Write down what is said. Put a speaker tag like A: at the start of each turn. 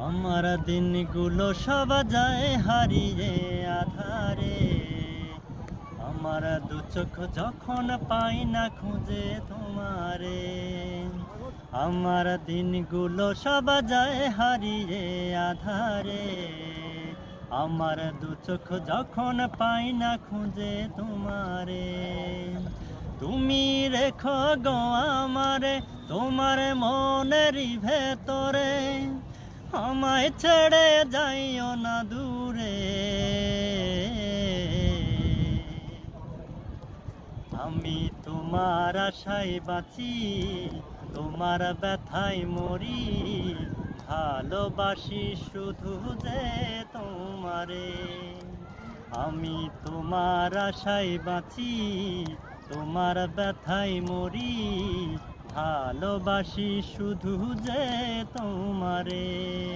A: আমার দিনগুলো সব যায় হারিয়ে আধারে। আমার দু চোখ যখন পাই না খুঁজে তোমারে। আমার দিনগুলো সব যায় হারিয়ে আধারে। আমার দু চোখ যখন পাই না খুঁজে তোমারে। তুমি রেখো গো আমারে তোমার মনেরই ভেতরে। আমায় ছেড়ে যাইও না দূরে। আমি তোমার আশায় বাঁচি, তোমার ব্যথায় মরি। ভালোবাসি শুধু যে তোমারে। আমি তোমার আশায় বাঁচি, তোমার ব্যথায় মরি। ভালোবাসি শুধু যে তোমারে।